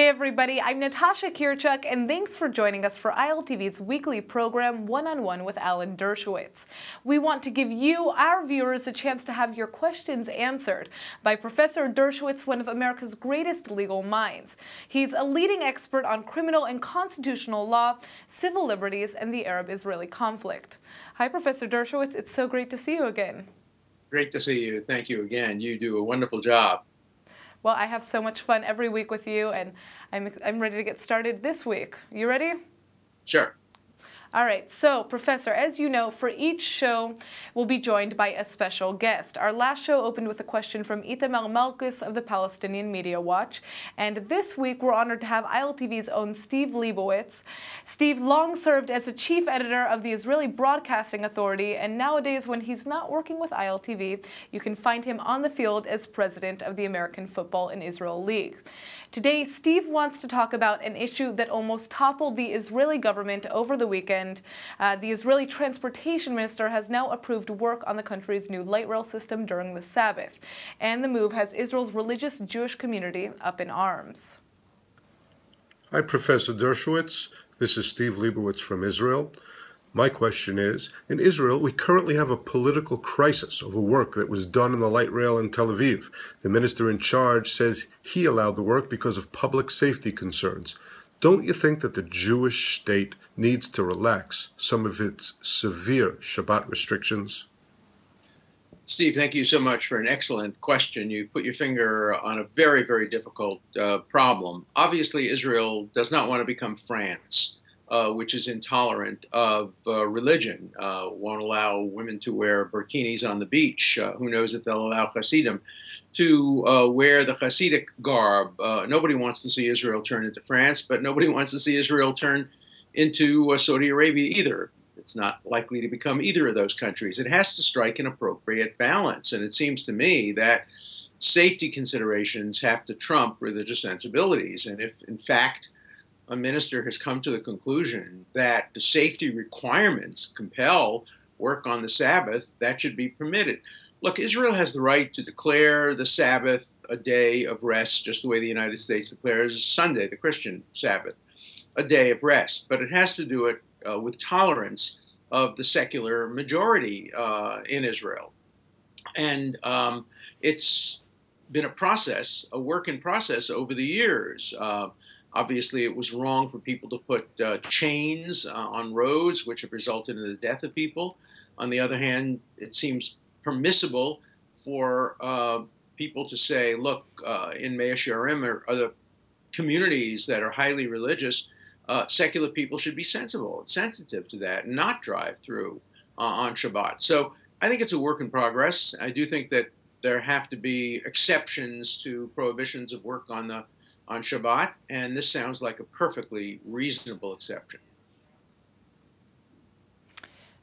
Hey everybody, I'm Natasha Kirchuk, and thanks for joining us for ILTV's weekly program, One-on-One with Alan Dershowitz. We want to give you, our viewers, a chance to have your questions answered by Professor Dershowitz, one of America's greatest legal minds. He's a leading expert on criminal and constitutional law, civil liberties, and the Arab-Israeli conflict. Hi, Professor Dershowitz. It's so great to see you again. Great to see you. Thank you again. You do a wonderful job. Well, I have so much fun every week with you, and I'm ready to get started this week. You ready? Sure. All right, so Professor, as you know, for each show, we'll be joined by a special guest. Our last show opened with a question from Itamar Malkus of the Palestinian Media Watch, and this week we're honored to have ILTV's own Steve Leibowitz. Steve long served as a chief editor of the Israeli Broadcasting Authority, and nowadays when he's not working with ILTV, you can find him on the field as president of the American Football in Israel League. Today, Steve wants to talk about an issue that almost toppled the Israeli government over the weekend. The Israeli transportation minister has now approved work on the country's new light rail system during the Sabbath. And the move has Israel's religious Jewish community up in arms. Hi, Professor Dershowitz. This is Steve Leibowitz from Israel. My question is, in Israel, we currently have a political crisis over work that was done on the light rail in Tel Aviv. The minister in charge says he allowed the work because of public safety concerns. Don't you think that the Jewish state needs to relax some of its severe Shabbat restrictions? Steve, thank you so much for an excellent question. You put your finger on a very, very difficult problem. Obviously, Israel does not want to become France, which is intolerant of religion, won't allow women to wear burkinis on the beach. Who knows if they'll allow Hasidim to wear the Hasidic garb. Nobody wants to see Israel turn into France, but nobody wants to see Israel turn into Saudi Arabia either. It's not likely to become either of those countries. It has to strike an appropriate balance. And it seems to me that safety considerations have to trump religious sensibilities. And if, in fact, a minister has come to the conclusion that the safety requirements compel work on the Sabbath, that should be permitted. Look, Israel has the right to declare the Sabbath a day of rest, just the way the United States declares Sunday, the Christian Sabbath, a day of rest. But it has to do it with tolerance of the secular majority in Israel. And it's been a process, a work in process over the years. Obviously, it was wrong for people to put chains on roads, which have resulted in the death of people. On the other hand, it seems permissible for people to say, look, in Mea Shearim or other communities that are highly religious, secular people should be sensible and sensitive to that and not drive through on Shabbat. So I think it's a work in progress. I do think that there have to be exceptions to prohibitions of work on Shabbat, and this sounds like a perfectly reasonable exception.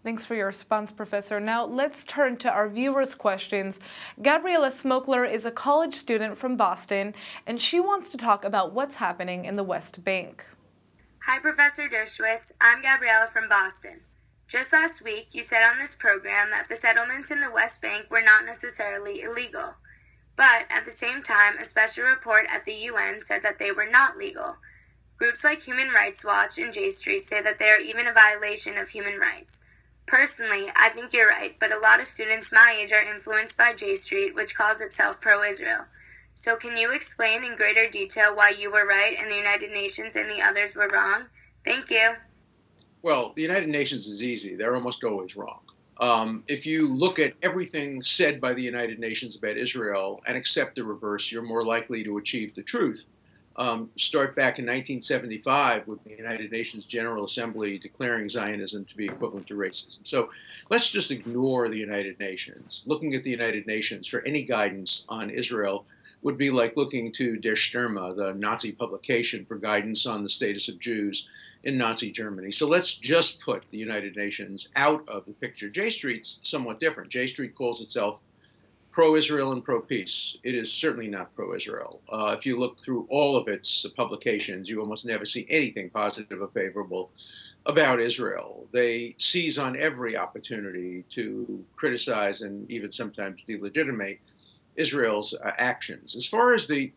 Thanks for your response, Professor. Now let's turn to our viewers' questions. Gabriela Smokler is a college student from Boston, and she wants to talk about what's happening in the West Bank. Hi, Professor Dershowitz. I'm Gabriella from Boston. Just last week, you said on this program that the settlements in the West Bank were not necessarily illegal. But at the same time, a special report at the UN said that they were not legal. Groups like Human Rights Watch and J Street say that they are even a violation of human rights. Personally, I think you're right, but a lot of students my age are influenced by J Street, which calls itself pro-Israel. So can you explain in greater detail why you were right and the United Nations and the others were wrong? Thank you. Well, the United Nations is easy. They're almost always wrong. If you look at everything said by the United Nations about Israel and accept the reverse, you're more likely to achieve the truth. Start back in 1975 with the United Nations General Assembly declaring Zionism to be equivalent to racism. So let's just ignore the United Nations. Looking at the United Nations for any guidance on Israel would be like looking to Der Stürmer, the Nazi publication, for guidance on the status of Jews in Nazi Germany. So let's just put the United Nations out of the picture. J Street's somewhat different. J Street calls itself pro-Israel and pro-peace. It is certainly not pro-Israel. If you look through all of its publications, you almost never see anything positive or favorable about Israel. They seize on every opportunity to criticize and even sometimes delegitimate Israel's actions. As far as the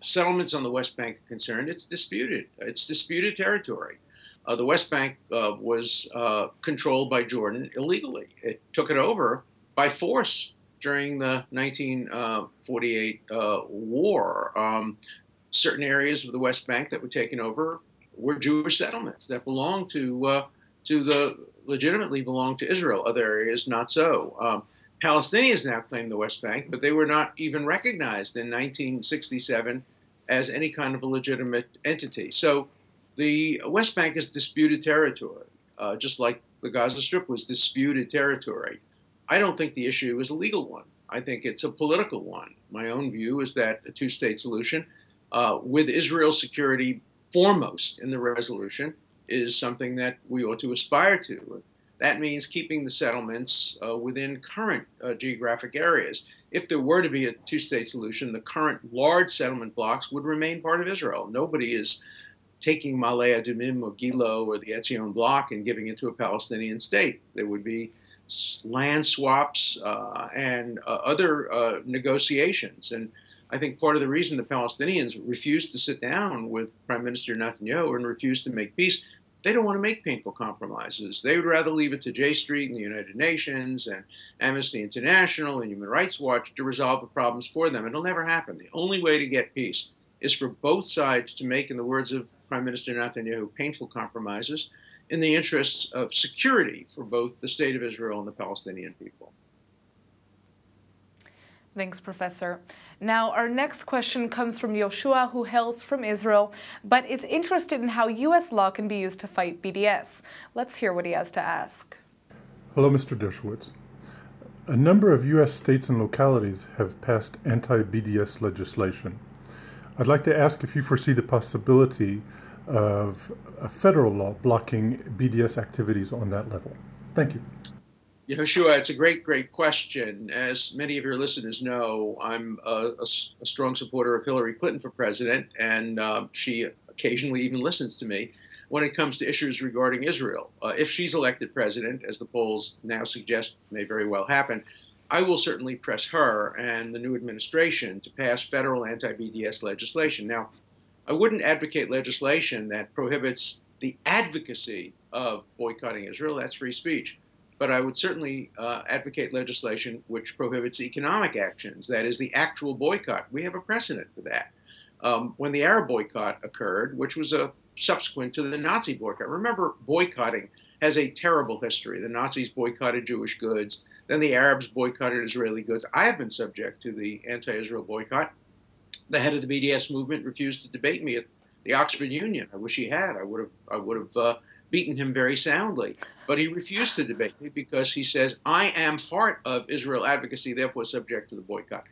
settlements on the West Bank are concerned, it's disputed. It's disputed territory. The West Bank was controlled by Jordan illegally. It took it over by force during the 1948 war. Certain areas of the West Bank that were taken over were Jewish settlements that belonged legitimately belonged to Israel. Other areas not so. Palestinians now claim the West Bank, but they were not even recognized in 1967 as any kind of a legitimate entity. So the West Bank is disputed territory, just like the Gaza Strip was disputed territory. I don't think the issue is a legal one. I think it's a political one. My own view is that a two-state solution, with Israel's security foremost in the resolution, is something that we ought to aspire to. That means keeping the settlements within current geographic areas. If there were to be a two-state solution, the current large settlement blocks would remain part of Israel. Nobody is taking Ma'ale Adumim or Gilo or the Etzion block and giving it to a Palestinian state. There would be land swaps and other negotiations. And I think part of the reason the Palestinians refused to sit down with Prime Minister Netanyahu and refused to make peace, they don't want to make painful compromises. They would rather leave it to J Street and the United Nations and Amnesty International and Human Rights Watch to resolve the problems for them. It'll never happen. The only way to get peace is for both sides to make, in the words of Prime Minister Netanyahu, painful compromises in the interests of security for both the State of Israel and the Palestinian people. Thanks, Professor. Now, our next question comes from Yoshua, who hails from Israel, but is interested in how U.S. law can be used to fight BDS. Let's hear what he has to ask. Hello, Mr. Dershowitz. A number of U.S. states and localities have passed anti-BDS legislation. I'd like to ask if you foresee the possibility of a federal law blocking BDS activities on that level. Thank you. Yehoshua, it's a great question. As many of your listeners know, I'm a strong supporter of Hillary Clinton for president, and she occasionally even listens to me when it comes to issues regarding Israel. If she's elected president, as the polls now suggest may very well happen, I will certainly press her and the new administration to pass federal anti-BDS legislation. Now, I wouldn't advocate legislation that prohibits the advocacy of boycotting Israel. That's free speech. But I would certainly advocate legislation which prohibits economic actions, that is, the actual boycott. We have a precedent for that. When the Arab boycott occurred, which was subsequent to the Nazi boycott. Remember, boycotting has a terrible history. The Nazis boycotted Jewish goods. Then the Arabs boycotted Israeli goods. I have been subject to the anti-Israel boycott. The head of the BDS movement refused to debate me at the Oxford Union. I wish he had. I would have beaten him very soundly. But he refused to debate me because he says, I am part of Israel advocacy, therefore subject to the boycott.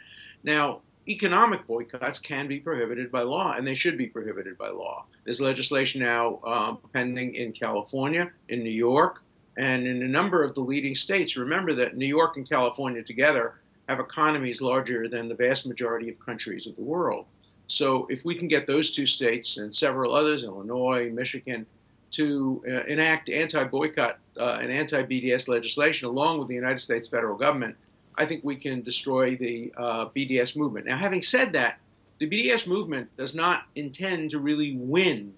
Now, economic boycotts can be prohibited by law, and they should be prohibited by law. There's legislation now pending in California, in New York, and in a number of the leading states. Remember that New York and California together have economies larger than the vast majority of countries of the world. So if we can get those two states and several others, Illinois, Michigan, to enact anti-boycott and anti-BDS legislation along with the United States federal government, I think we can destroy the BDS movement. Now, having said that, the BDS movement does not intend to really win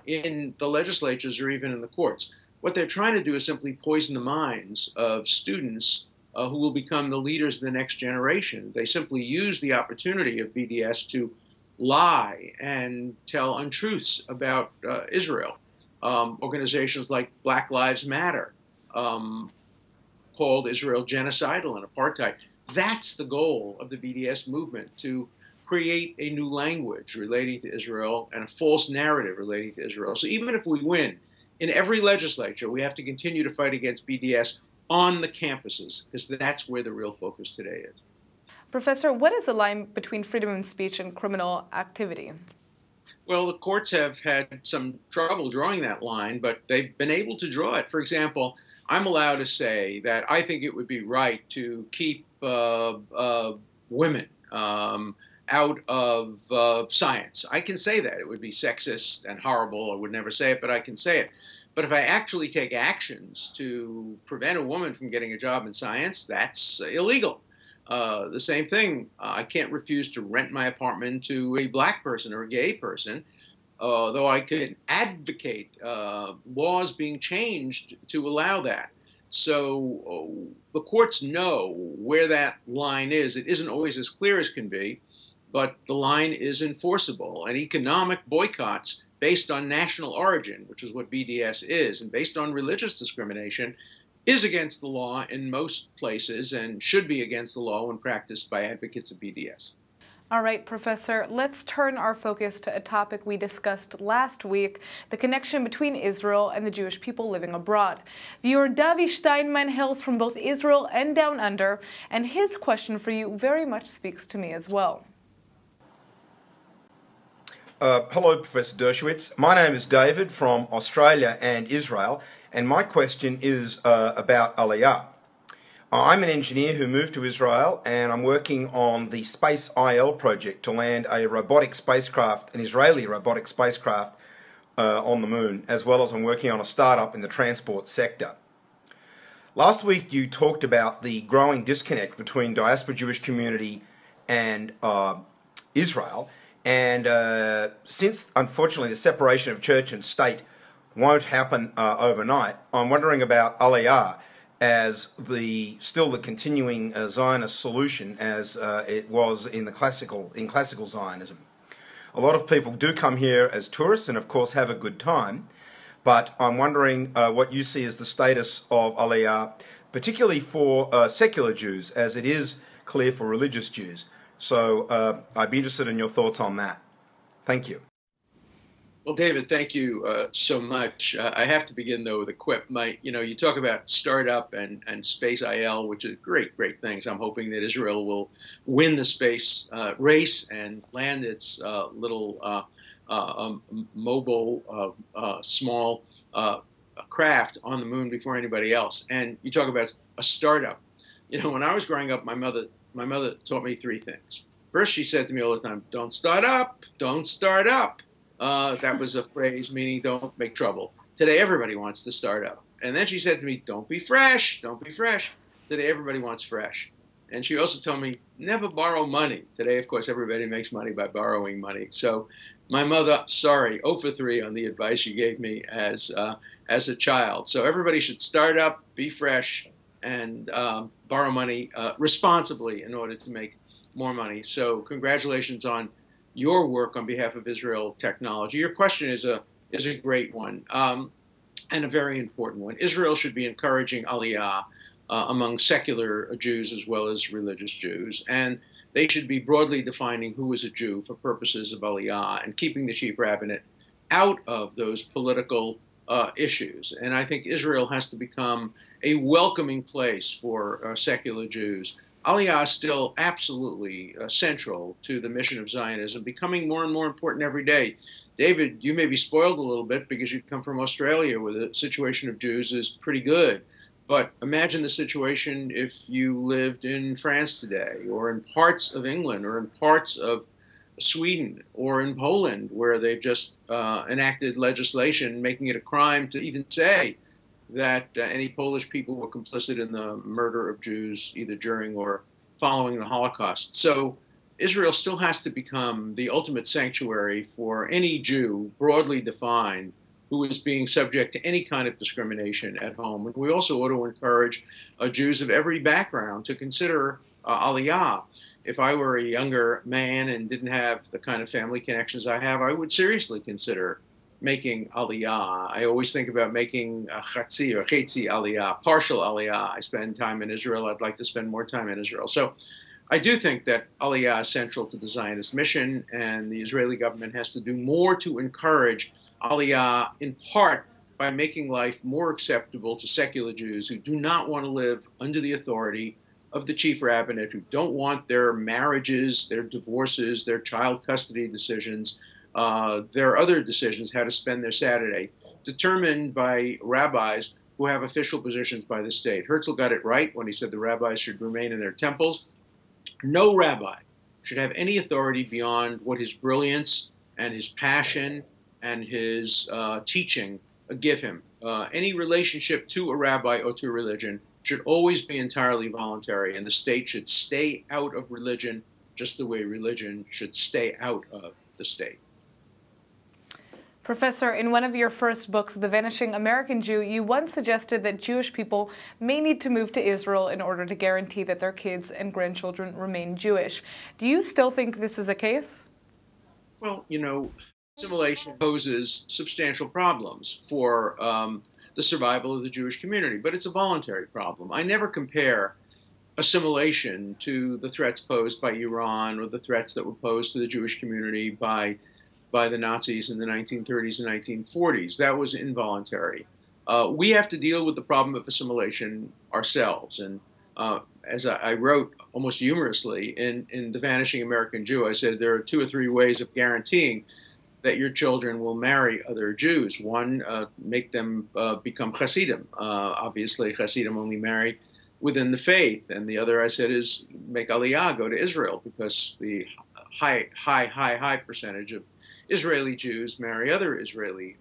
in the legislatures or even in the courts. What they're trying to do is simply poison the minds of students who will become the leaders of the next generation. They simply use the opportunity of BDS to lie and tell untruths about Israel. Organizations like Black Lives Matter called Israel genocidal and apartheid. That's the goal of the BDS movement, to create a new language relating to Israel and a false narrative relating to Israel. So even if we win in every legislature, we have to continue to fight against BDS on the campuses, because that's where the real focus today is. Professor, what is the line between freedom of speech and criminal activity? Well, the courts have had some trouble drawing that line, but they've been able to draw it. For example, I'm allowed to say that I think it would be right to keep women out of science. I can say that. It would be sexist and horrible. I would never say it, but I can say it. But if I actually take actions to prevent a woman from getting a job in science, that's illegal. The same thing, I can't refuse to rent my apartment to a black person or a gay person, though I could advocate laws being changed to allow that. So the courts know where that line is. It isn't always as clear as can be, but the line is enforceable. And economic boycotts based on national origin, which is what BDS is, and based on religious discrimination, is against the law in most places and should be against the law when practiced by advocates of BDS. All right, Professor, let's turn our focus to a topic we discussed last week, the connection between Israel and the Jewish people living abroad. Viewer Davi Steinman hails from both Israel and Down Under, and his question for you very much speaks to me as well. Hello, Professor Dershowitz. My name is David from Australia and Israel, and my question is about Aliyah. I'm an engineer who moved to Israel, and I'm working on the Space IL project to land a robotic spacecraft, an Israeli robotic spacecraft on the moon, as well as I'm working on a startup in the transport sector. Last week you talked about the growing disconnect between diaspora Jewish community and Israel, and since unfortunately the separation of church and state won't happen overnight, I'm wondering about Aliyah as still the continuing Zionist solution as it was in classical Zionism. A lot of people do come here as tourists and of course have a good time, but I'm wondering what you see as the status of Aliyah, particularly for secular Jews, as it is clear for religious Jews. So I'd be interested in your thoughts on that. Thank you. Well, David, thank you so much. I have to begin, though, with a quip. You talk about startup and Space IL, which are great things. I'm hoping that Israel will win the space race and land its little mobile, small craft on the moon before anybody else. And you talk about a startup. When I was growing up, my mother taught me three things. First, she said to me all the time, "Don't start up, don't start up." That was a phrase meaning don't make trouble. Today, everybody wants to start up. And then she said to me, "Don't be fresh, don't be fresh." Today, everybody wants fresh. And she also told me, never borrow money. Today, of course, everybody makes money by borrowing money. So my mother, sorry, 0 for 3 on the advice you gave me as a child. So everybody should start up, be fresh, and borrow money responsibly in order to make more money. So congratulations on your work on behalf of Israel Technology. Your question is a great one and a very important one. Israel should be encouraging Aliyah among secular Jews as well as religious Jews, and they should be broadly defining who is a Jew for purposes of Aliyah and keeping the chief rabbinate out of those political issues. And I think Israel has to become a welcoming place for secular Jews. Aliyah is still absolutely central to the mission of Zionism, becoming more and more important every day. David, you may be spoiled a little bit because you come from Australia where the situation of Jews is pretty good. But imagine the situation if you lived in France today, or in parts of England, or in parts of Sweden, or in Poland, where they've just enacted legislation making it a crime to even say that any Polish people were complicit in the murder of Jews either during or following the Holocaust. So Israel still has to become the ultimate sanctuary for any Jew, broadly defined, who is being subject to any kind of discrimination at home. And we also ought to encourage Jews of every background to consider Aliyah. If I were a younger man and didn't have the kind of family connections I have, I would seriously consider making Aliyah. I always think about making a chatzi or chetzi Aliyah, partial Aliyah. I spend time in Israel. I'd like to spend more time in Israel. So I do think that Aliyah is central to the Zionist mission, and the Israeli government has to do more to encourage Aliyah, in part by making life more acceptable to secular Jews who do not want to live under the authority of the chief rabbinate, who don't want their marriages, their divorces, their child custody decisions, their other decisions, how to spend their Saturday, determined by rabbis who have official positions by the state. Herzl got it right when he said the rabbis should remain in their temples. No rabbi should have any authority beyond what his brilliance and his passion and his teaching give him. Any relationship to a rabbi or to religion should always be entirely voluntary, and the state should stay out of religion just the way religion should stay out of the state. Professor, in one of your first books, The Vanishing American Jew, you once suggested that Jewish people may need to move to Israel in order to guarantee that their kids and grandchildren remain Jewish. Do you still think this is a case? Well, assimilation poses substantial problems for the survival of the Jewish community, but it's a voluntary problem. I never compare assimilation to the threats posed by Iran or the threats that were posed to the Jewish community by the Nazis in the 1930s and 1940s. That was involuntary. We have to deal with the problem of assimilation ourselves. And as I wrote almost humorously in The Vanishing American Jew, I said there are 2 or 3 ways of guaranteeing that your children will marry other Jews. One, make them become Hasidim. Obviously, Hasidim only marry within the faith. And the other, I said, is make Aliyah, go to Israel, because the high percentage of Israeli Jews marry other Israeli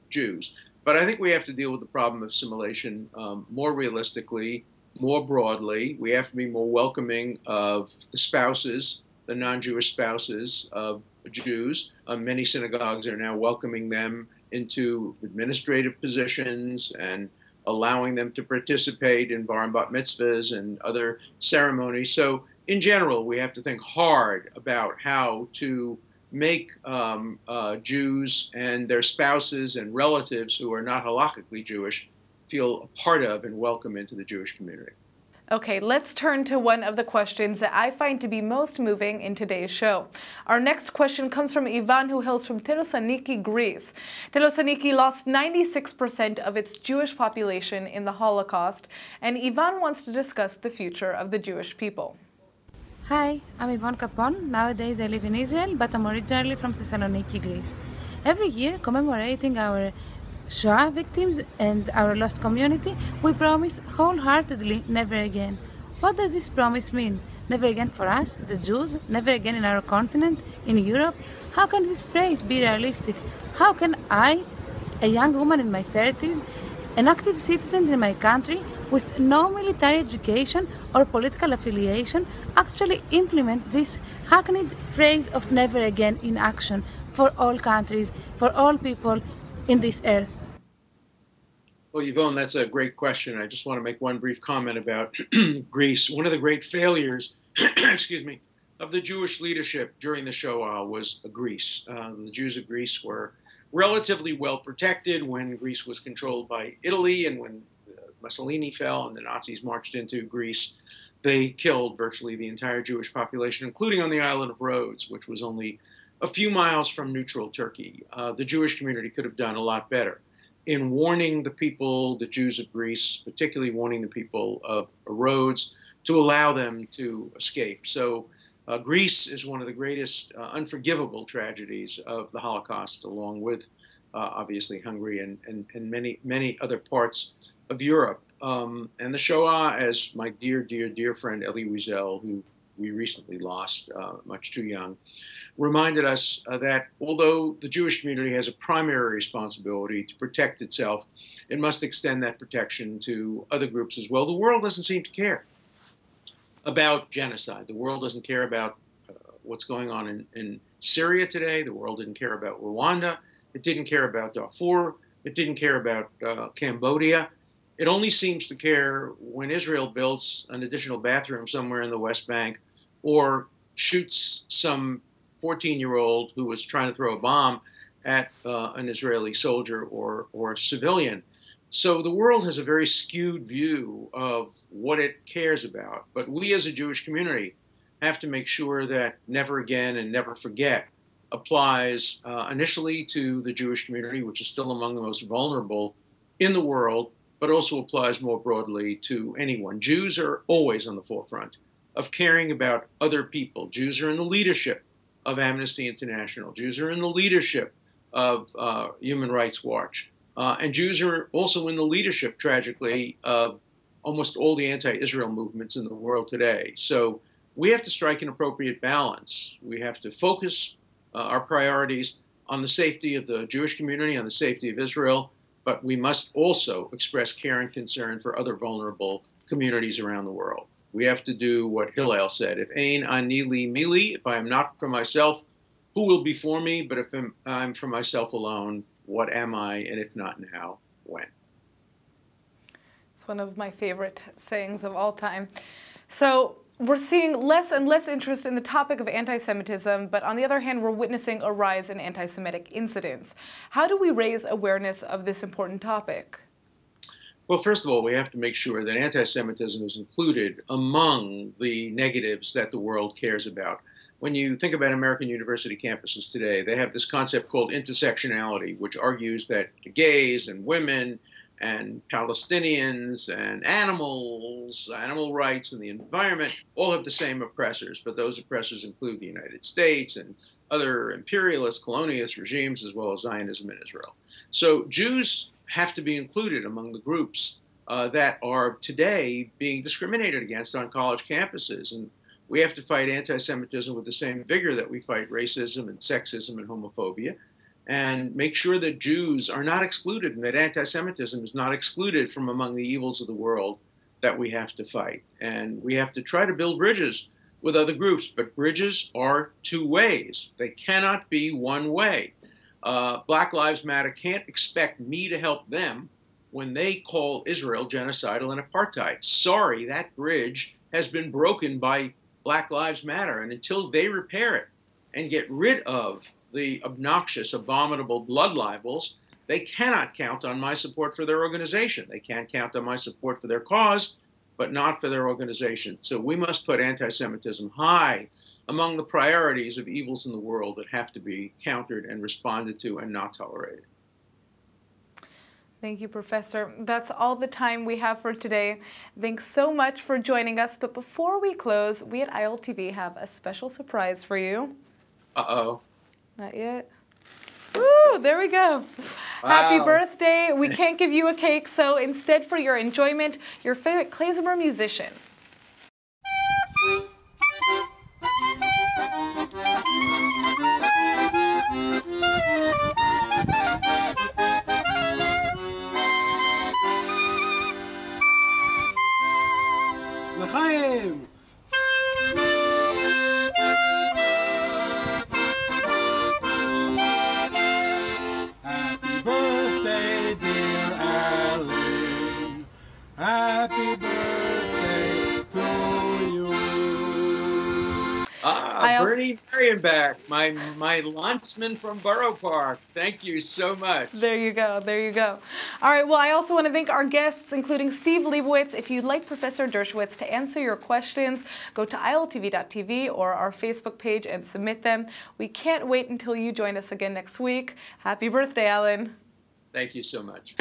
Jews. But I think we have to deal with the problem of assimilation more realistically, more broadly. We have to be more welcoming of the spouses, the non-Jewish spouses of Jews. Many synagogues are now welcoming them into administrative positions and allowing them to participate in bar and bat mitzvahs and other ceremonies. So in general, we have to think hard about how to make Jews and their spouses and relatives who are not halakhically Jewish feel a part of and welcome into the Jewish community. Okay, let's turn to one of the questions that I find to be most moving in today's show. Our next question comes from Ivan, who hails from Thessaloniki, Greece. Thessaloniki lost 96% of its Jewish population in the Holocaust, and Ivan wants to discuss the future of the Jewish people. Hi, I'm Yvonne Capon. Nowadays I live in Israel, but I'm originally from Thessaloniki, Greece. Every year, commemorating our Shoah victims and our lost community, we promise wholeheartedly never again. What does this promise mean? Never again for us, the Jews? Never again in our continent, in Europe? How can this phrase be realistic? How can I, a young woman in my 30s, an active citizen in my country, with no military education or political affiliation, actually implement this hackneyed phrase of never again in action for all countries, for all people in this earth? Well, Yvonne, that's a great question. I just want to make one brief comment about Greece. One of the great failures, excuse me, of the Jewish leadership during the Shoah was Greece. The Jews of Greece were relatively well protected when Greece was controlled by Italy, and when Mussolini fell and the Nazis marched into Greece, they killed virtually the entire Jewish population, including on the island of Rhodes, which was only a few miles from neutral Turkey. The Jewish community could have done a lot better in warning the people, the Jews of Greece, particularly warning the people of Rhodes, to allow them to escape. So Greece is one of the greatest unforgivable tragedies of the Holocaust, along with obviously Hungary and many other parts of Europe. And the Shoah, as my dear friend Elie Wiesel, who we recently lost, much too young, reminded us that although the Jewish community has a primary responsibility to protect itself, it must extend that protection to other groups as well. The world doesn't seem to care about genocide. The world doesn't care about what's going on in Syria today. The world didn't care about Rwanda. It didn't care about Darfur. It didn't care about Cambodia. It only seems to care when Israel builds an additional bathroom somewhere in the West Bank or shoots some 14-year-old who was trying to throw a bomb at an Israeli soldier or civilian. So the world has a very skewed view of what it cares about. But we as a Jewish community have to make sure that never again and never forget applies initially to the Jewish community, which is still among the most vulnerable in the world, but also applies more broadly to anyone. Jews are always on the forefront of caring about other people. Jews are in the leadership of Amnesty International. Jews are in the leadership of Human Rights Watch. And Jews are also in the leadership, tragically, of almost all the anti-Israel movements in the world today. So we have to strike an appropriate balance. We have to focus our priorities on the safety of the Jewish community, on the safety of Israel, but we must also express care and concern for other vulnerable communities around the world. We have to do what Hillel said, if ein ani li mili, if I am not for myself, who will be for me? But if I'm for myself alone, what am I? And if not now, when? It's one of my favorite sayings of all time. So we're seeing less and less interest in the topic of anti-Semitism, but on the other hand, we're witnessing a rise in anti-Semitic incidents. How do we raise awareness of this important topic? Well, first of all, we have to make sure that anti-Semitism is included among the negatives that the world cares about. When you think about American university campuses today, they have this concept called intersectionality, which argues that gays and women and Palestinians and animals, animal rights and the environment all have the same oppressors, but those oppressors include the United States and other imperialist, colonialist regimes, as well as Zionism in Israel. So Jews have to be included among the groups that are today being discriminated against on college campuses. And we have to fight anti-Semitism with the same vigor that we fight racism and sexism and homophobia, and make sure that Jews are not excluded and that anti-Semitism is not excluded from among the evils of the world that we have to fight. And we have to try to build bridges with other groups, but bridges are two ways. They cannot be one way. Black Lives Matter can't expect me to help them when they call Israel genocidal and apartheid. Sorry, that bridge has been broken by Black Lives Matter, and until they repair it and get rid of the obnoxious, abominable blood libels, they cannot count on my support for their organization. They can't count on my support for their cause, but not for their organization. So we must put anti-Semitism high among the priorities of evils in the world that have to be countered and responded to and not tolerated. Thank you, Professor. That's all the time we have for today. Thanks so much for joining us. But before we close, we at ILTV have a special surprise for you. Uh-oh. Not yet. Woo, there we go. Wow. Happy birthday. We can't give you a cake, so instead for your enjoyment, your favorite klezmer musician. L'chaim! Happy birthday, dear Alan. Happy birthday to you. Bernie Marienbach, my landsman from Borough Park. Thank you so much. There you go. There you go. All right. Well, I also want to thank our guests, including Steve Leibowitz. If you'd like Professor Dershowitz to answer your questions, go to iltv.tv or our Facebook page and submit them. We can't wait until you join us again next week. Happy birthday, Alan. Thank you so much.